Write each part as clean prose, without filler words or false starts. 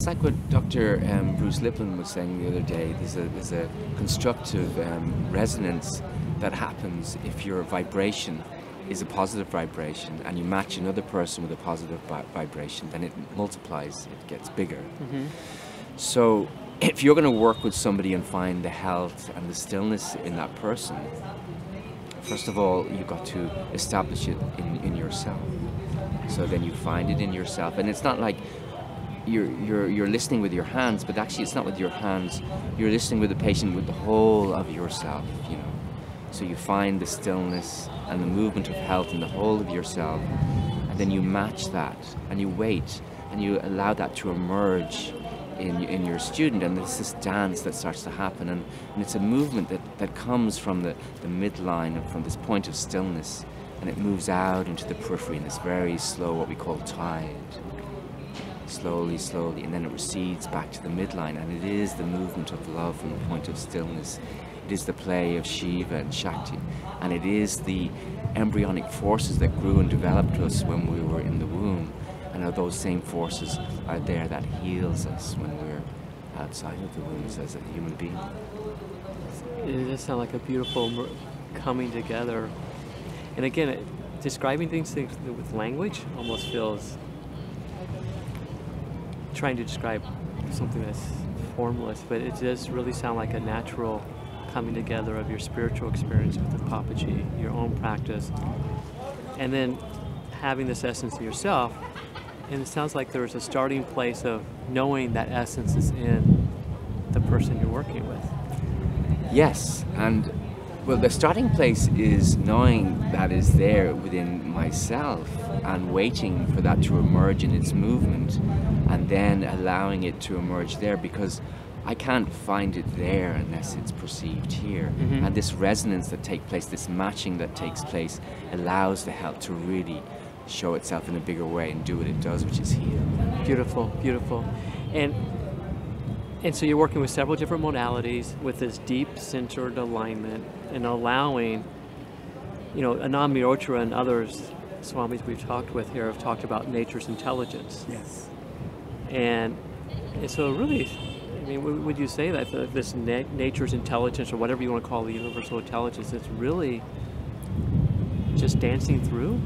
It's like what Dr. Bruce Lipton was saying the other day. There's a constructive resonance that happens if your vibration is a positive vibration and you match another person with a positive vibration, then it multiplies, it gets bigger. So if you're going to work with somebody and find the health and the stillness in that person, first of all, you've got to establish it in yourself. So then you find it in yourself, and it's not like you're listening with your hands, but actually it's not with your hands. You're listening with the patient with the whole of yourself, you know. So you find the stillness and the movement of health in the whole of yourself, and then you match that, and you wait, and you allow that to emerge in your student, and there's this dance that starts to happen, and it's a movement that comes from the midline and from this point of stillness, and it moves out into the periphery in this very slow, what we call tide. Slowly, slowly, and then it recedes back to the midline, and it is the movement of love from the point of stillness. It is the play of Shiva and Shakti, and it is the embryonic forces that grew and developed us when we were in the womb, and those same forces are there that heals us when we're outside of the womb as a human being. It does sound like a beautiful coming together, and again, describing things with language almost feels trying to describe something that's formless, but it does really sound like a natural coming together of your spiritual experience with the Papaji, your own practice, and then having this essence in yourself. And it sounds like there's a starting place of knowing that essence is in the person you're working with. Yes, and well, the starting place is knowing that is there within myself and waiting for that to emerge in its movement, and then allowing it to emerge there, because I can't find it there unless it's perceived here. And this resonance that takes place, this matching that takes place, allows the health to really show itself in a bigger way and do what it does, which is heal. Beautiful, beautiful. And so you're working with several different modalities with this deep centered alignment and allowing, you know, Anand Mehrotra and others, Swamis we've talked with here, have talked about nature's intelligence. Yes. And so really, I mean, would you say that this nature's intelligence, or whatever you want to call the universal intelligence, is really just dancing through?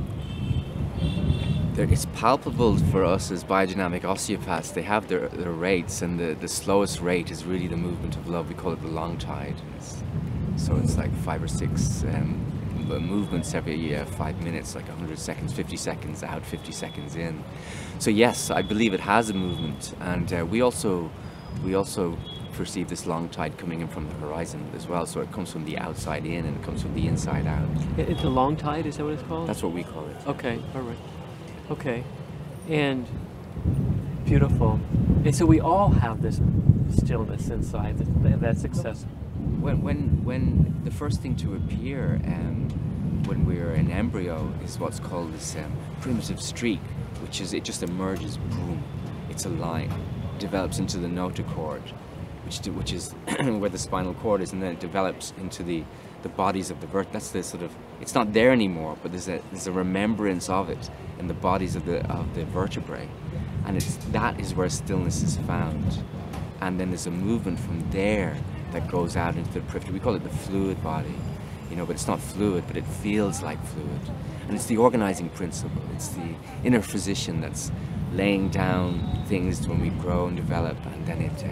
It's palpable for us as biodynamic osteopaths. They have their rates, and the slowest rate is really the movement of love. We call it the long tide. So it's like 5 or 6 movements every 5 minutes, like 100 seconds, 50 seconds out, 50 seconds in. So yes, I believe it has a movement, and we also perceive this long tide coming in from the horizon as well. So it comes from the outside in, and it comes from the inside out. It's a long tide, is that what it's called? That's what we call it. Okay, all right. Okay, and beautiful. And so we all have this stillness inside that's accessible. When the first thing to appear when we're an embryo is what's called this primitive streak, which is, it just emerges, boom, it's a line, develops into the notochord, which is where the spinal cord is, and then it develops into the bodies of the that's the sort of, it's not there anymore, but there's a remembrance of it in the bodies of the vertebrae, and that is where stillness is found. And then there's a movement from there that goes out into the periphery. We call it the fluid body, you know, but it's not fluid, but it feels like fluid. And it's the organizing principle. It's the inner physician that's laying down things when we grow and develop, and then it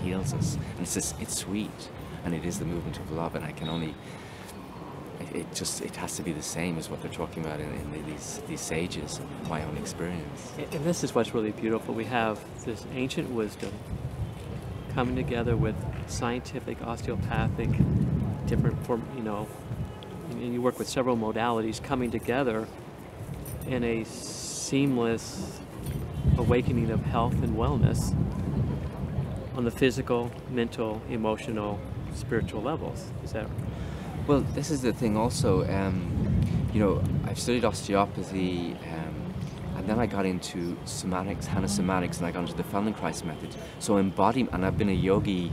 heals us. And it's sweet, and it is the movement of love. And I can only, it has to be the same as what they're talking about in these sages, my own experience. And this is what's really beautiful. We have this ancient wisdom coming together with scientific, osteopathic, different form, you know, and you work with several modalities coming together in a seamless awakening of health and wellness on the physical, mental, emotional, spiritual levels. Is that? Well, this is the thing also. You know, I've studied osteopathy, and then I got into somatics, somatics, and I got into the Feldenkrais method. So embodied, and I've been a yogi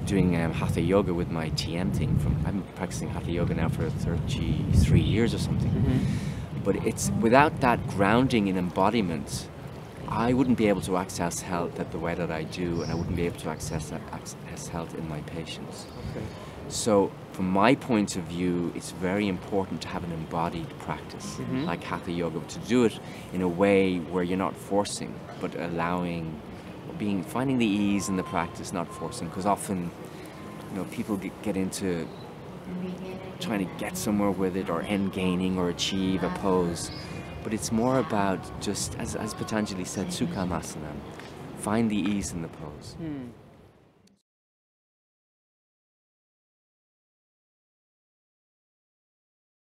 doing hatha yoga with my TM thing. I'm practicing hatha yoga now for 33 years or something. But it's without that grounding in embodiment, I wouldn't be able to access health the way that I do, and I wouldn't be able to access health in my patients. Okay. So from my point of view, it's very important to have an embodied practice, like Hatha Yoga, to do it in a way where you're not forcing, but allowing, finding the ease in the practice, not forcing, because often, people get into trying to get somewhere with it, or end gaining, or achieve a pose. But it's more about just, as Patanjali said, Sukhamasana, find the ease in the pose.